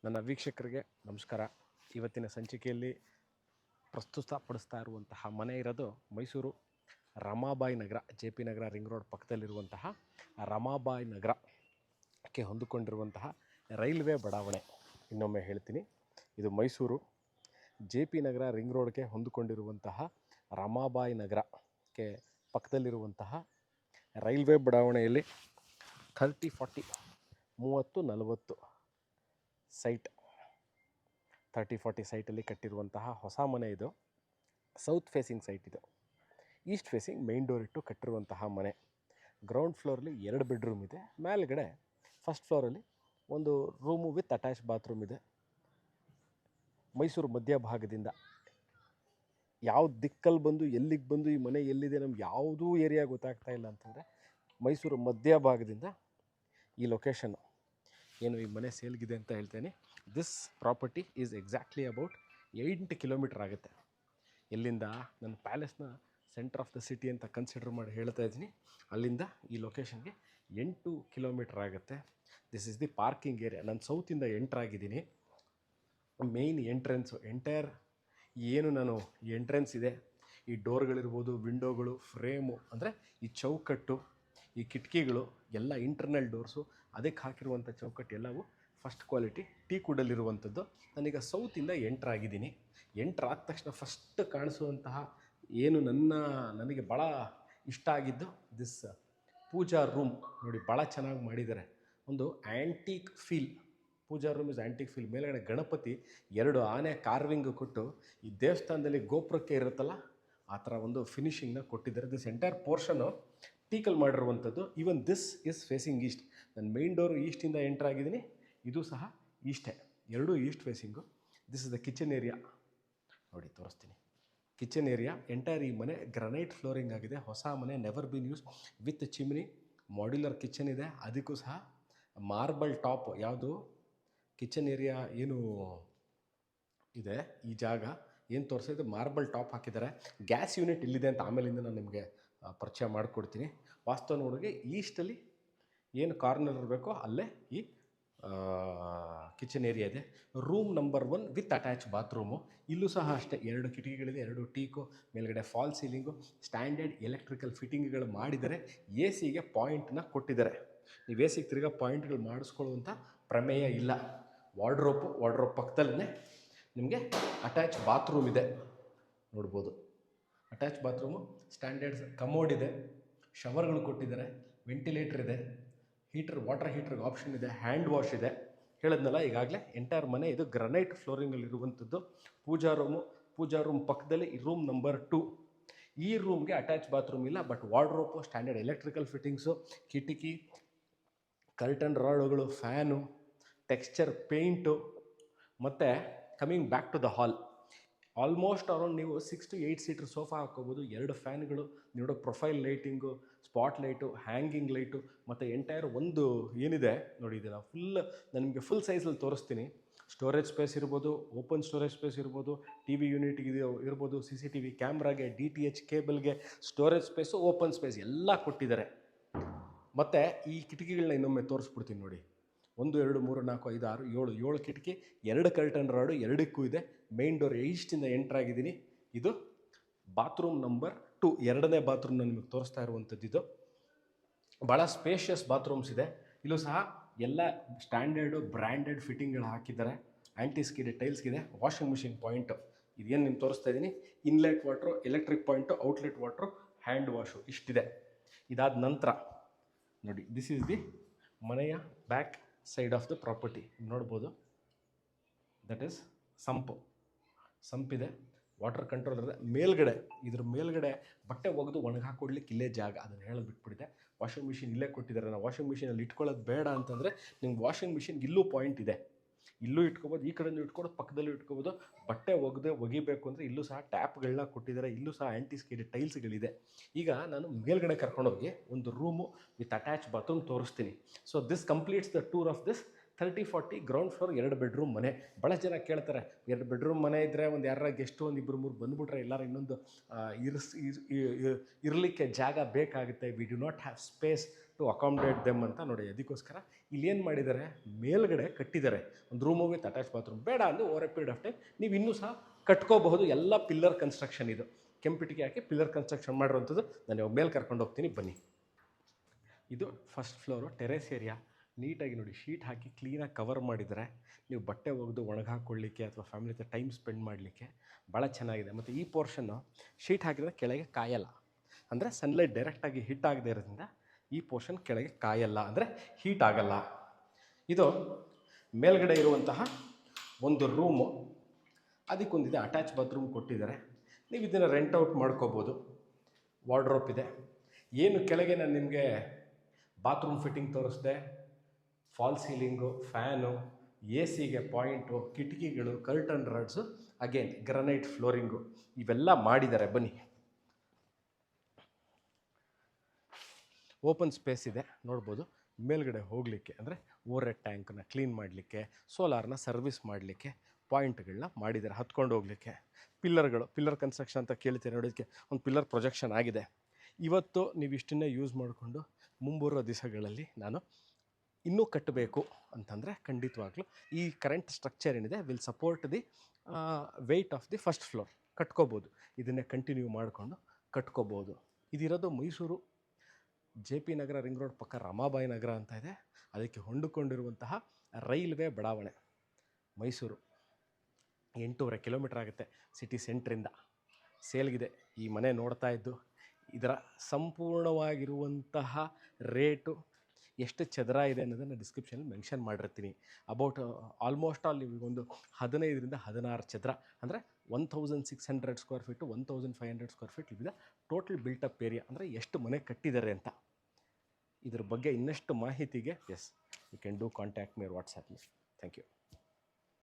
ನನ್ನ ವೀಕ್ಷಕರಿಗೆ ನಮಸ್ಕಾರ. ಇವತ್ತಿನ ಸಂಚಿಕೆಯಲ್ಲಿ ಪ್ರಸ್ತುತಪಡಿಸ್ತಾ ಇರುವಂತಹ ಮನೆ ಇರೋದು ಮೈಸೂರು ರಮಾಬಾಯಿ ನಗರ, ಜೆ ಪಿ ನಗರ ರಿಂಗ್ ರೋಡ್ ಪಕ್ಕದಲ್ಲಿರುವಂತಹ ರಮಾಬಾಯಿ ನಗರಕ್ಕೆ ಹೊಂದಿಕೊಂಡಿರುವಂತಹ ರೈಲ್ವೆ ಬಡಾವಣೆ. ಇನ್ನೊಮ್ಮೆ ಹೇಳ್ತೀನಿ, ಇದು ಮೈಸೂರು ಜೆ ಪಿ ನಗರ ರಿಂಗ್ ರೋಡ್ಗೆ ಹೊಂದಿಕೊಂಡಿರುವಂತಹ ರಮಾಬಾಯಿ ನಗರಕ್ಕೆ ಪಕ್ಕದಲ್ಲಿರುವಂತಹ ರೈಲ್ವೆ ಬಡಾವಣೆಯಲ್ಲಿ 30-40 30-40 ಸೈಟ್ 30-40 ಸೈಟಲ್ಲಿ ಕಟ್ಟಿರುವಂತಹ ಹೊಸ ಮನೆ. ಇದು ಸೌತ್ ಫೇಸಿಂಗ್ ಸೈಟ್, ಇದು ಈಸ್ಟ್ ಫೇಸಿಂಗ್ ಮೇನ್ ಡೋರ್ ಇಟ್ಟು ಕಟ್ಟಿರುವಂತಹ ಮನೆ. ಗ್ರೌಂಡ್ ಫ್ಲೋರಲ್ಲಿ 2 ಬೆಡ್ರೂಮ್ ಇದೆ. ಮೇಲ್ಗಡೆ ಫಸ್ಟ್ ಫ್ಲೋರಲ್ಲಿ ಒಂದು ರೂಮು ವಿತ್ ಅಟ್ಯಾಚ್ ಬಾತ್ರೂಮ್ ಇದೆ. ಮೈಸೂರು ಮಧ್ಯಭಾಗದಿಂದ ಯಾವ ದಿಕ್ಕಲ್ಲಿ ಬಂದು ಎಲ್ಲಿಗೆ ಬಂದು ಈ ಮನೆ ಎಲ್ಲಿದೆ ನಮ್ಗೆ ಯಾವುದೂ ಏರಿಯಾ ಗೊತ್ತಾಗ್ತಾ ಇಲ್ಲ ಅಂತಂದರೆ, ಮೈಸೂರು ಮಧ್ಯಭಾಗದಿಂದ ಈ ಲೊಕೇಶನ್ನು ಏನು ಈ ಮನೆ ಸೇಲ್ಗಿದೆ ಅಂತ ಹೇಳ್ತೇನೆ. This property is exactly about 8 kilometre ಆಗುತ್ತೆ. ಎಲ್ಲಿಂದ ನನ್ನ ಪ್ಯಾಲೇಸ್ನ ಸೆಂಟರ್ ಆಫ್ ದ ಸಿಟಿ ಅಂತ ಕನ್ಸಿಡರ್ ಮಾಡಿ ಹೇಳ್ತಾ ಇದ್ದೀನಿ. ಅಲ್ಲಿಂದ ಈ ಲೊಕೇಶನ್ಗೆ 8 ಕಿಲೋಮೀಟರ್ ಆಗುತ್ತೆ. This is the parking area. ನಾನು ಸೌತಿಂದ ಎಂಟ್ರಾಗಿದ್ದೀನಿ. ಮೇಯ್ನ್ ಎಂಟ್ರೆನ್ಸು ಎಂಟೈರ್ ಏನು ನಾನು ಈ ಎಂಟ್ರೆನ್ಸ್ ಇದೆ, ಈ ಡೋರ್ಗಳಿರ್ಬೋದು, ವಿಂಡೋಗಳು, ಫ್ರೇಮು ಅಂದರೆ ಈ ಚೌಕಟ್ಟು, ಈ ಕಿಟಕಿಗಳು ಎಲ್ಲ ಇಂಟರ್ನಲ್ ಡೋರ್ಸು, ಅದಕ್ಕೆ ಹಾಕಿರುವಂಥ ಚೌಕಟ್ಟು ಎಲ್ಲವೂ ಫಸ್ಟ್ ಕ್ವಾಲಿಟಿ ಟೀಕ್ ವುಡಲ್ಲಿರುವಂಥದ್ದು. ನಾನೀಗ ಸೌತಿಂದ ಎಂಟ್ರಾಗಿದ್ದೀನಿ. ಎಂಟ್ರಾದ ತಕ್ಷಣ ಫಸ್ಟ್ ಕಾಣಿಸುವಂತಹ ಏನು ನನಗೆ ಭಾಳ ಇಷ್ಟ ಆಗಿದ್ದು ದಿಸ್ ಪೂಜಾ ರೂಮ್. ನೋಡಿ, ಭಾಳ ಚೆನ್ನಾಗಿ ಮಾಡಿದ್ದಾರೆ. ಒಂದು antique feel. Pooja room is antique feel. ಮೇಲ್ಗಡೆ ಗಣಪತಿ 2 ಆನೆ ಕಾರ್ವಿಂಗ್ ಕೊಟ್ಟು ಈ ದೇವಸ್ಥಾನದಲ್ಲಿ ಗೋಪುರಕ್ಕೆ ಇರುತ್ತಲ್ಲ ಆ ಥರ ಒಂದು ಫಿನಿಶಿಂಗ್ನ ಕೊಟ್ಟಿದ್ದಾರೆ. ದಿಸ್ ಎಂಟೈರ್ ಪೋರ್ಷನ್ನು ಟೀಕಲ್ಲಿ ಮಾಡಿರುವಂಥದ್ದು. Even this is facing East. ನನ್ನ ಮೇನ್ ಡೋರು ಈಸ್ಟಿಂದ ಎಂಟರ್ ಆಗಿದ್ದೀನಿ. ಇದು ಸಹ ಈಸ್ಟೇ, ಎರಡೂ East facing. This is the kitchen area. ನೋಡಿ, ತೋರಿಸ್ತೀನಿ. ಕಿಚನ್ ಏರಿಯಾ ಎಂಟೈರ್ ಈ ಮನೆ ಗ್ರನೈಟ್ ಫ್ಲೋರಿಂಗ್ ಆಗಿದೆ. ಹೊಸ ಮನೆ, never bean use, with chimney. Modular kitchen ಇದೆ, ಅದಕ್ಕೂ ಸಹ ಮಾರ್ಬಲ್ ಟಾಪ್. ಯಾವುದು ಕಿಚನ್ ಏರಿಯಾ ಏನು ಇದೆ, ಈ ಜಾಗ ಏನು ತೋರಿಸಿದ್ದು ಮಾರ್ಬಲ್ ಟಾಪ್ ಹಾಕಿದ್ದಾರೆ. ಗ್ಯಾಸ್ ಯೂನಿಟ್ ಇಲ್ಲಿದೆ ಅಂತ ಆಮೇಲಿಂದ ನಾನು ನಿಮಗೆ ಪರಿಚಯ ಮಾಡಿಕೊಡ್ತೀನಿ. ವಾಸ್ತವ ನೋಡಿಗೆ ಈಸ್ಟಲ್ಲಿ ಏನು ಕಾರ್ನರ್ ಇರಬೇಕೋ ಅಲ್ಲೇ ಈ ಕಿಚನ್ ಏರಿಯಾ ಇದೆ. Room number 1 with attach bathroom. ಇಲ್ಲೂ ಸಹ ಅಷ್ಟೇ 2 ಕಿಟಕಿಗಳಿದೆ, 2 ಟೀಕು, ಮೇಲ್ಗಡೆ ಫಾಲ್ ಸೀಲಿಂಗು, ಸ್ಟ್ಯಾಂಡರ್ಡ್ ಎಲೆಕ್ಟ್ರಿಕಲ್ ಫಿಟ್ಟಿಂಗ್ಗಳು ಮಾಡಿದ್ದಾರೆ. ಎ ಸಿಗೆ ಪಾಯಿಂಟ್ನ ಕೊಟ್ಟಿದ್ದಾರೆ. ನೀವು ಎ ಸಿಗೆ ತಿರ್ಗಾ ಪಾಯಿಂಟ್ಗಳು ಮಾಡಿಸ್ಕೊಳ್ಳುವಂಥ ಪ್ರಮೇಯ ಇಲ್ಲ. ವಾರ್ಡ್ರೋಬ್ ಪಕ್ಕದಲ್ಲೇ ನಿಮಗೆ ಅಟ್ಯಾಚ್ ಬಾತ್ರೂಮ್ ಇದೆ, ನೋಡ್ಬೋದು. ಅಟ್ಯಾಚ್ ಬಾತ್ರೂಮು, ಸ್ಟ್ಯಾಂಡರ್ಡ್ಸ್ ಕಮೋಡ್ ಇದೆ, ಶವರ್ಗಳು ಕೊಟ್ಟಿದ್ದಾರೆ, ವೆಂಟಿಲೇಟರ್ ಇದೆ, ವಾಟರ್ ಹೀಟ್ರಿಗೆ ಆಪ್ಷನ್ ಇದೆ, ಹ್ಯಾಂಡ್ ವಾಶ್ ಇದೆ. ಹೇಳಿದ್ನಲ್ಲ ಈಗಾಗಲೇ, ಎಂಟೈರ್ ಮನೆ ಇದು ಗ್ರನೈಟ್ ಫ್ಲೋರಿಂಗಲ್ಲಿರುವಂಥದ್ದು. ಪೂಜಾ ರೂಮ್ ಪಕ್ಕದಲ್ಲಿ ಈ ರೂಮ್ ನಂಬರ್ 2. ಈ ರೂಮ್ಗೆ ಅಟ್ಯಾಚ್ ಬಾತ್ರೂಮ್ ಇಲ್ಲ, but wardrobe, standard electrical fittings, ಕಿಟಕಿ, ಕರ್ಟನ್ ರಾಡ್ಗಳು, ಫ್ಯಾನು, ಟೆಕ್ಸ್ಚರ್ ಪೇಂಟು. ಮತ್ತು coming back to the hall, almost around ನೀವು 6 to 8 ಸೀಟ್ರ್ ಸೋಫಾ ಹಾಕ್ಕೋಬೋದು. 2 ಫ್ಯಾನ್ಗಳು, ನೋಡೋ profile lighting, spot light, hanging light, ಮತ್ತು ಎಂಟೈರ್ ಒಂದು ಏನಿದೆ ನೋಡಿ, ಇದನ್ನು ನಾನು ನಿಮಗೆ ಫುಲ್ ಸೈಜಲ್ಲಿ ತೋರಿಸ್ತೀನಿ. ಸ್ಟೋರೇಜ್ ಸ್ಪೇಸ್ ಇರ್ಬೋದು, ಓಪನ್ ಸ್ಟೋರೇಜ್ ಸ್ಪೇಸ್ ಇರ್ಬೋದು, ಟಿ ವಿ ಯೂನಿಟ್ಗೆ ಇರ್ಬೋದು, CCTV ಕ್ಯಾಮ್ರಾಗೆ, DTH ಕೇಬಲ್ಗೆ ಸ್ಟೋರೇಜ್ ಸ್ಪೇಸು, ಓಪನ್ ಸ್ಪೇಸ್ ಎಲ್ಲ ಕೊಟ್ಟಿದ್ದಾರೆ. ಮತ್ತು ಈ ಕಿಟಕಿಗಳನ್ನ ಇನ್ನೊಮ್ಮೆ ತೋರಿಸ್ಬಿಡ್ತೀನಿ ನೋಡಿ. 1 2 3 4 5 6 7 ಕಿಟಕಿ, 2 ಕರ್ಟನ್ ರಾಡು ಎರಡಕ್ಕೂ ಇದೆ. ಮೇನ್ ಡೋರ್ ಈಸ್ಟಿಂದ ಎಂಟ್ರ್ ಆಗಿದ್ದೀನಿ. ಇದು ಬಾತ್ರೂಮ್ ನಂಬರ್ 2, 2ನೇ ಬಾತ್ರೂಮ್ ನಾನು ನಿಮಗೆ ತೋರಿಸ್ತಾ ಇರುವಂಥದ್ದು. ಇದು ಭಾಳ ಸ್ಪೇಷಿಯಸ್ ಬಾತ್ರೂಮ್ಸ್ ಇದೆ. ಇಲ್ಲೂ ಸಹ ಎಲ್ಲ ಸ್ಟ್ಯಾಂಡರ್ಡು ಬ್ರ್ಯಾಂಡೆಡ್ ಫಿಟ್ಟಿಂಗ್ಗಳು ಹಾಕಿದ್ದಾರೆ. ಆ್ಯಂಟಿಸ್ಕಿದೆ, ಟೈಲ್ಸ್ಗಿದೆ, ವಾಷಿಂಗ್ ಮಿಷಿನ್ ಪಾಯಿಂಟು. ಇದೇನು ನಿಮ್ಗೆ ತೋರಿಸ್ತಾ ಇದ್ದೀನಿ, inlet water, electric point, outlet water, hand wash, ಇಷ್ಟಿದೆ. ಇದಾದ ನಂತರ ನೋಡಿ, ದಿಸ್ ಈಸ್ ದಿ ಮನೆಯ back side of the property. ನೋಡ್ಬೋದು, ದಟ್ ಈಸ್ ಸಂಪಿದೆ, ವಾಟರ್ ಕಂಟ್ರೋಲ್ ಇದೆ. ಇದ್ರ ಮೇಲ್ಗಡೆ ಬಟ್ಟೆ ಒಗೆದು ಒಣಗಾಕೊಡ್ಲಿಕ್ಕೆ ಇಲ್ಲೇ ಜಾಗ, ಅದನ್ನು ಹೇಳೋದು ಬಿಟ್ಬಿಟ್ಟಿದೆ. ವಾಷಿಂಗ್ ಮಿಷಿನ್ ಇಲ್ಲೇ ಕೊಟ್ಟಿದ್ದಾರೆ. ನಾವು ವಾಷಿಂಗ್ ಮಿಷಿನಲ್ಲಿ ಇಟ್ಕೊಳ್ಳೋದು ಬೇಡ ಅಂತಂದರೆ ನಿಮ್ಗೆ ವಾಷಿಂಗ್ ಮಿಷಿನ್ಗೆ ಇಲ್ಲೂ ಪಾಯಿಂಟ್ ಇದೆ, ಇಲ್ಲೂ ಇಟ್ಕೋಬೋದು, ಈ ಕಡೆಯೂ ಇಟ್ಕೊಂಡು ಪಕ್ಕದಲ್ಲೂ ಇಟ್ಕೋಬೋದು. ಬಟ್ಟೆ ಒಗಿಬೇಕು ಅಂದರೆ ಇಲ್ಲೂ ಸಹ ಟ್ಯಾಪ್ಗಳನ್ನ ಕೊಟ್ಟಿದ್ದಾರೆ. ಇಲ್ಲೂ ಸಹ ಆ್ಯಂಟಿಸ್ಕಿಡ್ ಟೈಲ್ಸ್ಗಳಿದೆ. ಈಗ ನಾನು ಮೇಲ್ಗಡೆ ಕರ್ಕೊಂಡೋಗಿ ಒಂದು ರೂಮು ವಿತ್ ಅಟ್ಯಾಚ್ ಬಾತ್ರೂಮ್ ತೋರಿಸ್ತೀನಿ. So this completes the tour of this 30-40 ground floor 2 bedroom ಮನೆ. ಭಾಳ ಜನ ಕೇಳ್ತಾರೆ, 2 ಬೆಡ್ರೂಮ್ ಮನೆ ಇದ್ದರೆ ಒಂದು ಯಾರ ಗೆಸ್ಟು ಒಂದು 2-3 ಬಂದುಬಿಟ್ರೆ ಎಲ್ಲರೂ ಇನ್ನೊಂದು ಇರಲಿಕ್ಕೆ ಜಾಗ ಬೇಕಾಗುತ್ತೆ. We do not have space to accommodate them ಅಂತ ನೋಡಿ. ಅದಕ್ಕೋಸ್ಕರ ಇಲ್ಲಿ ಏನು ಮಾಡಿದ್ದಾರೆ, ಮೇಲ್ಗಡೆ ಕಟ್ಟಿದ್ದಾರೆ ಒಂದು ರೂಮು ವಿತ್ ಅಟ್ಯಾಚ್ ಬಾತ್ರೂಮ್. ಬೇಡ ಅಂದರೆ over A period of time ನೀವು ಇನ್ನೂ ಸಹ ಕಟ್ಕೋಬಹುದು. ಎಲ್ಲ ಪಿಲ್ಲರ್ ಕನ್ಸ್ಟ್ರಕ್ಷನ್ ಇದು, ಕೆಂಪಿಟಿಗೆ ಹಾಕಿ ಪಿಲ್ಲರ್ ಕನ್ಸ್ಟ್ರಕ್ಷನ್ ಮಾಡಿರೋಂಥದ್ದು. ನಾನು ಇವಾಗ ಮೇಲೆ ಕರ್ಕೊಂಡು ಹೋಗ್ತೀನಿ ಬನ್ನಿ. ಇದು ಫಸ್ಟ್ ಫ್ಲೋರು, ಟೆರೇಸ್ ಏರಿಯಾ. ನೀಟಾಗಿ ನೋಡಿ ಶೀಟ್ ಹಾಕಿ ಕ್ಲೀನಾಗಿ ಕವರ್ ಮಾಡಿದರೆ ನೀವು ಬಟ್ಟೆ ಒಗೆದು ಒಣಗಾಕೊಳ್ಳಿಕ್ಕೆ ಅಥವಾ ಫ್ಯಾಮಿಲಿ ಜೊತೆ ಟೈಮ್ ಸ್ಪೆಂಡ್ ಮಾಡಲಿಕ್ಕೆ ಭಾಳ ಚೆನ್ನಾಗಿದೆ. ಮತ್ತು ಈ ಪೋರ್ಷನ್ನು ಶೀಟ್ ಹಾಕಿದರೆ ಕೆಳಗೆ ಕಾಯಲ್ಲ, ಅಂದರೆ ಸನ್ಲೈಟ್ ಡೈರೆಕ್ಟಾಗಿ ಹಿಟ್ ಆಗದೆ ಇರೋದ್ರಿಂದ ಈ ಪೋರ್ಷನ್ ಕೆಳಗೆ ಕಾಯಲ್ಲ, ಅಂದರೆ ಹೀಟ್ ಆಗಲ್ಲ. ಇದು ಮೇಲ್ಗಡೆ ಇರುವಂತಹ ಒಂದು ರೂಮು, ಅದಕ್ಕೊಂದಿದೆ ಅಟ್ಯಾಚ್ ಬಾತ್ರೂಮ್ ಕೊಟ್ಟಿದ್ದಾರೆ. ನೀವು ಇದನ್ನು ರೆಂಟ್ ಔಟ್ ಮಾಡ್ಕೋಬೋದು. ವಾರ್ಡ್ರೋಪ್ ಇದೆ. ಏನು ಕೆಳಗೆ ನಾನು ನಿಮಗೆ ಬಾತ್ರೂಮ್ ಫಿಟ್ಟಿಂಗ್ ತೋರಿಸ್ದೆ, ಫಾಲ್ ಸೀಲಿಂಗು, ಫ್ಯಾನು, AC ಗೆ ಪಾಯಿಂಟು, ಕಿಟಕಿಗಳು, curtain rods, again granite flooring ಇವೆಲ್ಲ ಮಾಡಿದ್ದಾರೆ. ಬನ್ನಿ, ಓಪನ್ ಸ್ಪೇಸ್ ಇದೆ ನೋಡ್ಬೋದು. ಮೇಲ್ಗಡೆ ಹೋಗಲಿಕ್ಕೆ ಅಂದರೆ ಓವರ್ ಹೆಡ್ ಟ್ಯಾಂಕನ್ನ ಕ್ಲೀನ್ ಮಾಡಲಿಕ್ಕೆ, ಸೋಲಾರ್ನ ಸರ್ವಿಸ್ ಮಾಡಲಿಕ್ಕೆ ಪಾಯಿಂಟ್ಗಳನ್ನ ಮಾಡಿದ್ದಾರೆ, ಹತ್ಕೊಂಡು ಹೋಗಲಿಕ್ಕೆ. ಪಿಲ್ಲರ್ಗಳು, ಪಿಲ್ಲರ್ ಕನ್ಸ್ಟ್ರಕ್ಷನ್ ಅಂತ ಕೇಳ್ತೀರಿ, ನೋಡೋದಕ್ಕೆ ಒಂದು ಪಿಲ್ಲರ್ ಪ್ರೊಜೆಕ್ಷನ್ ಆಗಿದೆ. ಇವತ್ತು ನೀವು ಇಷ್ಟನ್ನೇ ಯೂಸ್ ಮಾಡಿಕೊಂಡು ಮುಂಬರುವ ದಿವಸಗಳಲ್ಲಿ ನಾನು ಇನ್ನೂ ಕಟ್ಟಬೇಕು ಅಂತಂದರೆ ಖಂಡಿತವಾಗ್ಲೂ ಈ ಕರೆಂಟ್ ಸ್ಟ್ರಕ್ಚರ್ ಏನಿದೆ will support the weight of the first floor. ಕಟ್ಕೋಬೋದು, ಇದನ್ನೇ ಕಂಟಿನ್ಯೂ ಮಾಡಿಕೊಂಡು ಕಟ್ಕೋಬೋದು. ಇದಿರೋದು Mysuru JP Nagar ring road ಪಕ್ಕ ರಮಾಬಾಯಿ ನಗರ ಅಂತ ಇದೆ, ಅದಕ್ಕೆ ಹೊಂದಿಕೊಂಡಿರುವಂತಹ ರೈಲ್ವೆ ಬಡಾವಣೆ. ಮೈಸೂರು 8.5 ಕಿಲೋಮೀಟರ್ ಆಗುತ್ತೆ ಸಿಟಿ ಸೆಂಟ್ರಿಂದ. ಸೇಲ್ಗಿದೆ ಈ ಮನೆ ನೋಡ್ತಾ ಇದ್ದು. ಇದರ ಸಂಪೂರ್ಣವಾಗಿರುವಂತಹ ರೇಟು, ಎಷ್ಟು ಚದರ ಇದೆ ಅನ್ನೋದನ್ನು ಡಿಸ್ಕ್ರಿಪ್ಷನಲ್ಲಿ ಮೆನ್ಷನ್ ಮಾಡಿರ್ತೀನಿ. ಅಬೌಟ್ ಆಲ್ಮೋಸ್ಟ್ ಆಲ್ ನಿಮಗೊಂದು 15ರಿಂದ 16 ಚದರ, ಅಂದರೆ 1600 ಸ್ಕ್ವೇರ್ ಫೀಟು, 1500 ಸ್ಕ್ವೇರ್ ಫೀಟ್ ಇಲ್ಲಿದೆ ಟೋಟಲ್ ಬಿಲ್ಟಪ್ ಏರಿಯಾ. ಅಂದರೆ ಎಷ್ಟು ಮನೆ ಕಟ್ಟಿದ್ದಾರೆ ಅಂತ. ಇದ್ರ ಬಗ್ಗೆ ಇನ್ನಷ್ಟು ಮಾಹಿತಿಗೆ you can do contact me or WhatsApp me. Thank you.